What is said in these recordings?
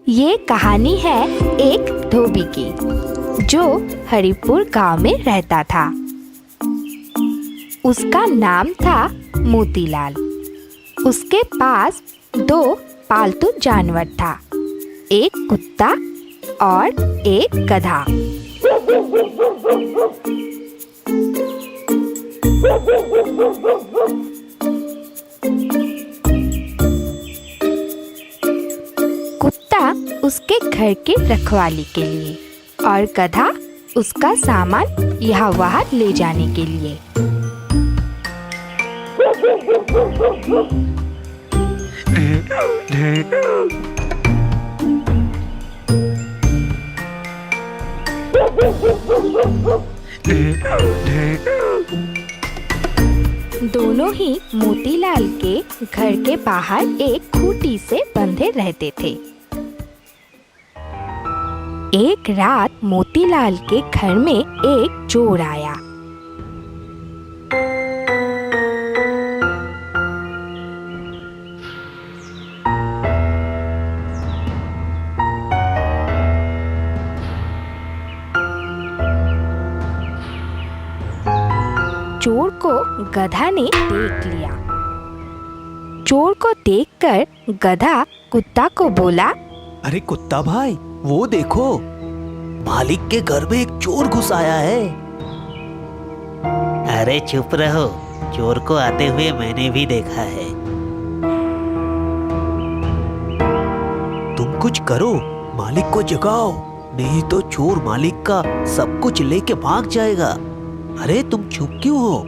ये कहानी है एक धोबी की जो हरिपुर गांव में रहता था। उसका नाम था मोतीलाल। उसके पास 2 पालतू जानवर था, एक कुत्ता और एक गधा। कुत्ता उसके घर के रखवाली के लिए और गधा उसका सामान यहाँ वहाँ ले जाने के लिए। दोनों ही मोतीलाल के घर के बाहर एक खूंटी से बंधे रहते थे। एक रात मोतीलाल के घर में एक चोर आया। चोर को गधा ने देख लिया। चोर को देखकर गधा कुत्ता को बोला, अरे कुत्ता भाई, वो देखो, मालिक के घर में एक चोर घुस आया है। अरे चुप रहो, चोर को आते हुए मैंने भी देखा है। तुम कुछ करो, मालिक को जगाओ, नहीं तो चोर मालिक का सब कुछ लेके भाग जाएगा। अरे तुम चुप क्यों हो?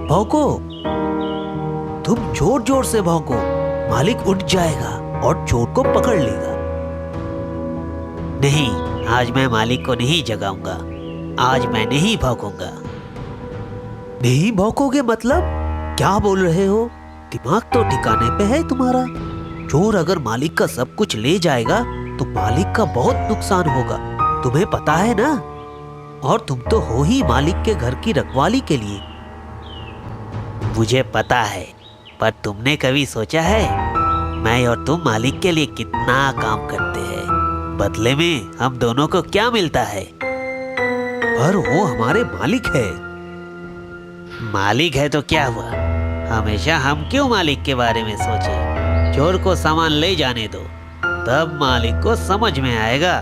भौंको, तुम जोर जोर से भौंको, मालिक उठ जाएगा और चोर को पकड़ लेगा। नहीं, आज मैं मालिक को नहीं जगाऊंगा। आज मैं नहीं भौंकूंगा। नहीं भौंकोगे मतलब? क्या बोल रहे हो? दिमाग तो ठिकाने पे है तुम्हारा? चोर अगर मालिक का सब कुछ ले जाएगा तो मालिक का बहुत नुकसान होगा, तुम्हें पता है ना? और तुम तो हो ही मालिक के घर की रखवाली के लिए। मुझे पता है, पर तुमने कभी सोचा है मैं और तुम मालिक के लिए कितना काम करते हैं? बदले में हम दोनों को क्या मिलता है? पर वो हमारे मालिक है। मालिक है तो क्या हुआ? हमेशा हम क्यों मालिक के बारे में सोचे? चोर को सामान ले जाने दो, तब मालिक को समझ में आएगा,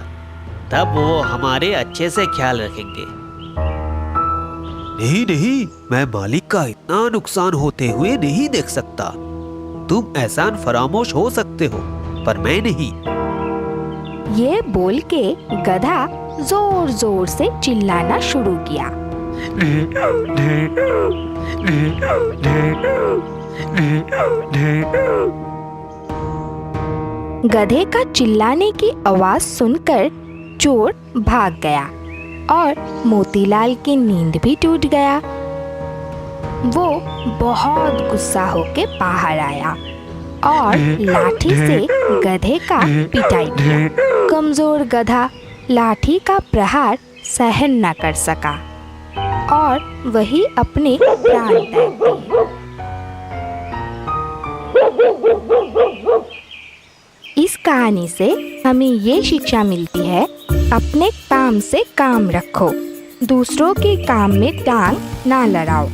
तब वो हमारे अच्छे से ख्याल रखेंगे। नहीं नहीं, मैं मालिक का इतना नुकसान होते हुए नहीं देख सकता। तुम एहसान फरामोश हो सकते हो, पर मैं नहीं। ये बोल के गधा जोर जोर से चिल्लाना शुरू किया। गधे का चिल्लाने की आवाज सुनकर चोर भाग गया और मोतीलाल की नींद भी टूट गया। वो बहुत गुस्सा होके बाहर आया और लाठी से गधे का पिटाई किया। कमजोर गधा लाठी का प्रहार सहन न कर सका और वही अपने प्राण त्याग दिए। इस कहानी से हमें ये शिक्षा मिलती है, अपने काम से काम रखो, दूसरों के काम में टांग ना लड़ाओ।